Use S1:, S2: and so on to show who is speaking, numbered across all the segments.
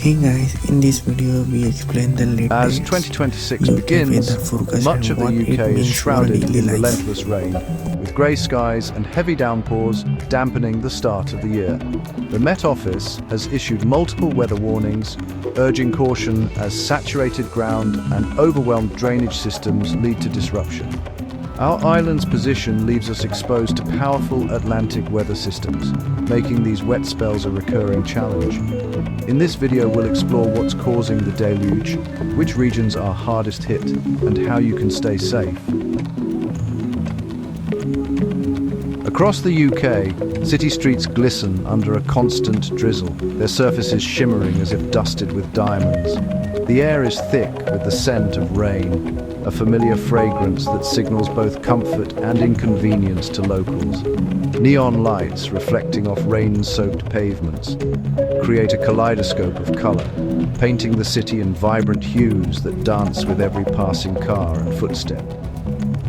S1: Hey guys, in this video we explain the latest
S2: As 2026
S1: UK
S2: begins,
S1: weather forecast
S2: much of
S1: and
S2: the
S1: what it
S2: UK is
S1: means for
S2: shrouded
S1: daily
S2: in
S1: life.
S2: relentless rain, with grey skies and heavy downpours dampening the start of the year. The Met Office has issued multiple weather warnings, urging caution as saturated ground and overwhelmed drainage systems lead to disruption. Our island's position leaves us exposed to powerful Atlantic weather systems, making these wet spells a recurring challenge. In this video, we'll explore what's causing the deluge, which regions are hardest hit, and how you can stay safe. Across the UK, city streets glisten under a constant drizzle, their surfaces shimmering as if dusted with diamonds. The air is thick with the scent of rain, a familiar fragrance that signals both comfort and inconvenience to locals. Neon lights reflecting off rain-soaked pavements create a kaleidoscope of color, painting the city in vibrant hues that dance with every passing car and footstep.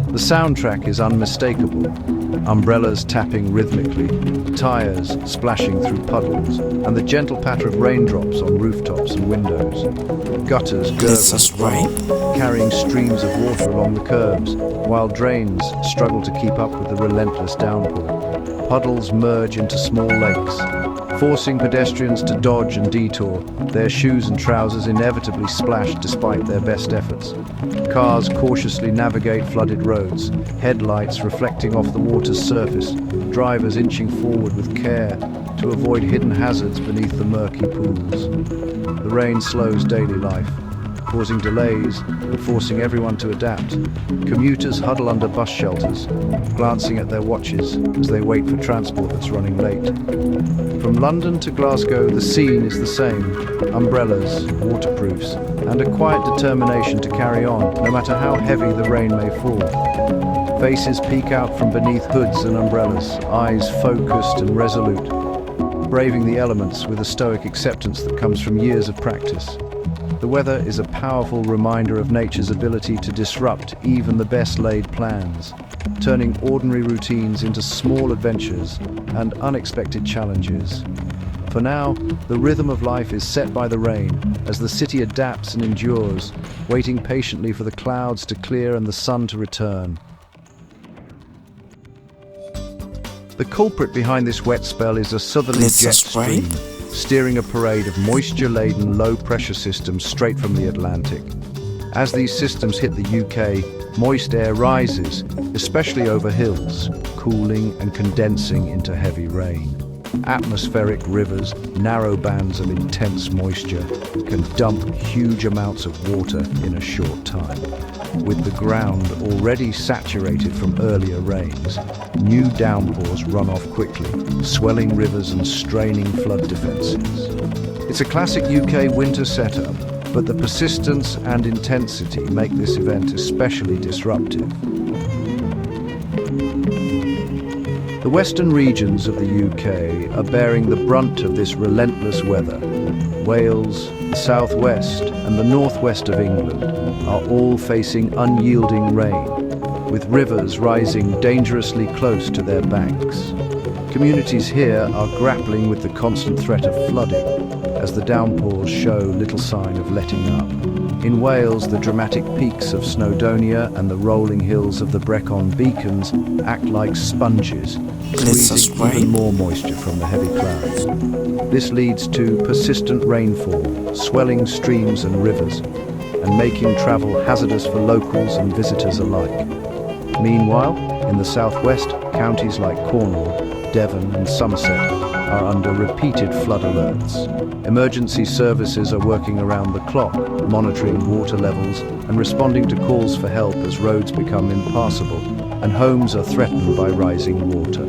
S2: The soundtrack is unmistakable, umbrellas tapping rhythmically, tires splashing through puddles, and the gentle patter of raindrops on rooftops and windows. Gutters gurgle, carrying streams of water along the curbs, while drains struggle to keep up with the relentless downpour. Puddles merge into small lakes, forcing pedestrians to dodge and detour, their shoes and trousers inevitably splashed despite their best efforts. Cars cautiously navigate flooded roads, headlights reflecting off the water's surface, drivers inching forward with care to avoid hidden hazards beneath the murky pools. The rain slows daily life, causing delays and forcing everyone to adapt. Commuters huddle under bus shelters, glancing at their watches as they wait for transport that's running late. From London to Glasgow, the scene is the same. Umbrellas, waterproofs, and a quiet determination to carry on, no matter how heavy the rain may fall. Faces peek out from beneath hoods and umbrellas, eyes focused and resolute, braving the elements with a stoic acceptance that comes from years of practice. The weather is a powerful reminder of nature's ability to disrupt even the best laid plans, turning ordinary routines into small adventures and unexpected challenges. For now, the rhythm of life is set by the rain as the city adapts and endures, waiting patiently for the clouds to clear and the sun to return. The culprit behind this wet spell is a southerly jet stream, steering a parade of moisture-laden low-pressure systems straight from the Atlantic. As these systems hit the UK, moist air rises, especially over hills, cooling and condensing into heavy rain. Atmospheric rivers, narrow bands of intense moisture, can dump huge amounts of water in a short time. With the ground already saturated from earlier rains, new downpours run off quickly, swelling rivers and straining flood defences. It's a classic UK winter setup, but the persistence and intensity make this event especially disruptive. The western regions of the UK are bearing the brunt of this relentless weather. Wales, the southwest and the northwest of England are all facing unyielding rain, with rivers rising dangerously close to their banks. Communities here are grappling with the constant threat of flooding, as the downpours show little sign of letting up. In Wales, the dramatic peaks of Snowdonia and the rolling hills of the Brecon Beacons act like sponges, squeezing even more moisture from the heavy clouds. This leads to persistent rainfall, swelling streams and rivers, and making travel hazardous for locals and visitors alike. Meanwhile, in the southwest, counties like Cornwall, Devon and Somerset are under repeated flood alerts. Emergency services are working around the clock, monitoring water levels and responding to calls for help as roads become impassable and homes are threatened by rising water.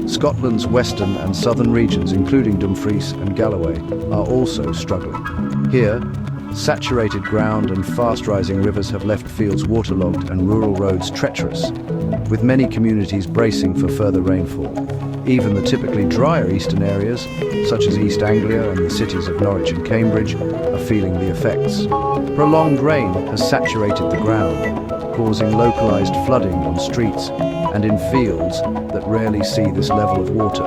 S2: Scotland's western and southern regions, including Dumfries and Galloway, are also struggling. Here, saturated ground and fast-rising rivers have left fields waterlogged and rural roads treacherous, with many communities bracing for further rainfall. Even the typically drier eastern areas, such as East Anglia and the cities of Norwich and Cambridge, are feeling the effects. Prolonged rain has saturated the ground, causing localized flooding on streets and in fields that rarely see this level of water.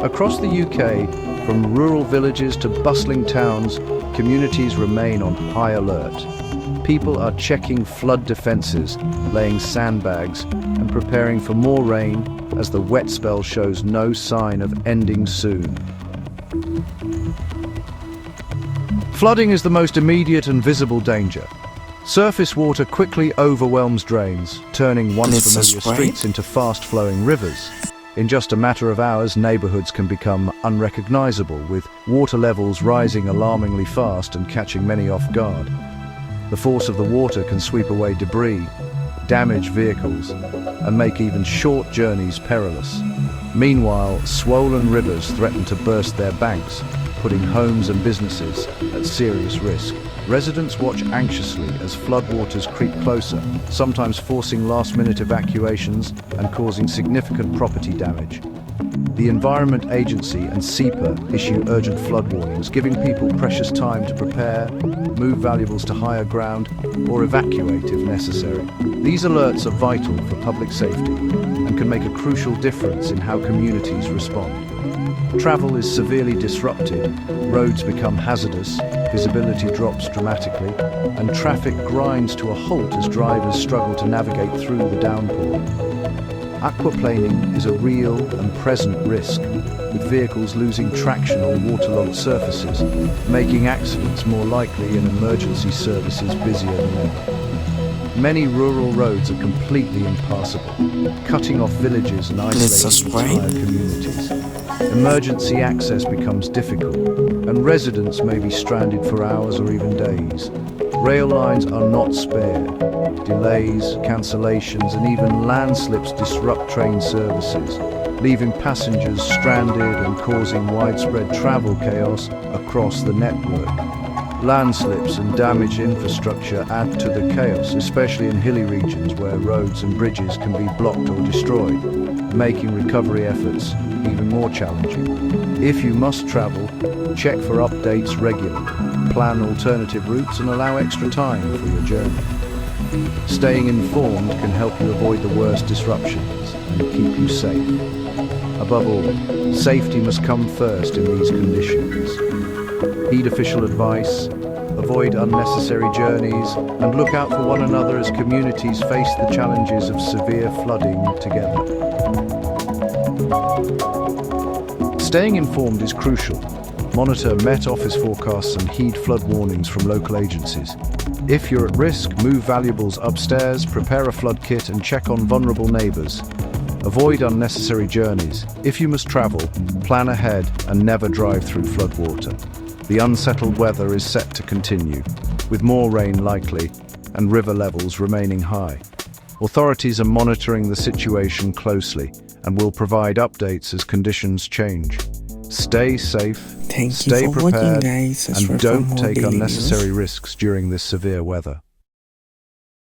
S2: Across the UK, From rural villages to bustling towns, communities remain on high alert. People are checking flood defenses, laying sandbags, and preparing for more rain as the wet spell shows no sign of ending soon. Flooding is the most immediate and visible danger. Surface water quickly overwhelms drains, turning once familiar streets into fast-flowing rivers. In just a matter of hours, neighborhoods can become unrecognizable, with water levels rising alarmingly fast and catching many off guard. The force of the water can sweep away debris, damage vehicles, and make even short journeys perilous. Meanwhile, swollen rivers threaten to burst their banks, putting homes and businesses at serious risk. Residents watch anxiously as floodwaters creep closer, sometimes forcing last-minute evacuations and causing significant property damage. The Environment Agency and SEPA issue urgent flood warnings, giving people precious time to prepare, move valuables to higher ground, or evacuate if necessary. These alerts are vital for public safety and can make a crucial difference in how communities respond. Travel is severely disrupted, roads become hazardous, visibility drops dramatically, and traffic grinds to a halt as drivers struggle to navigate through the downpour. Aquaplaning is a real and present risk, with vehicles losing traction on waterlogged surfaces, making accidents more likely and emergency services busier than ever. Many rural roads are completely impassable, cutting off villages and isolating entire communities. Emergency access becomes difficult, and residents may be stranded for hours or even days. Rail lines are not spared. Delays, cancellations, and even landslips disrupt train services, leaving passengers stranded and causing widespread travel chaos across the network. Landslips and damaged infrastructure add to the chaos, especially in hilly regions where roads and bridges can be blocked or destroyed, making recovery efforts even more challenging. If you must travel, check for updates regularly, plan alternative routes, and allow extra time for your journey. Staying informed can help you avoid the worst disruptions and keep you safe. Above all, safety must come first in these conditions. Heed official advice, avoid unnecessary journeys, and look out for one another as communities face the challenges of severe flooding together. Staying informed is crucial. Monitor Met Office forecasts and heed flood warnings from local agencies. If you're at risk, move valuables upstairs, prepare a flood kit, and check on vulnerable neighbors. Avoid unnecessary journeys. If you must travel, plan ahead and never drive through floodwater. The unsettled weather is set to continue, with more rain likely and river levels remaining high. Authorities are monitoring the situation closely and will provide updates as conditions change. Stay safe, stay prepared, and don't take unnecessary risks during this severe weather.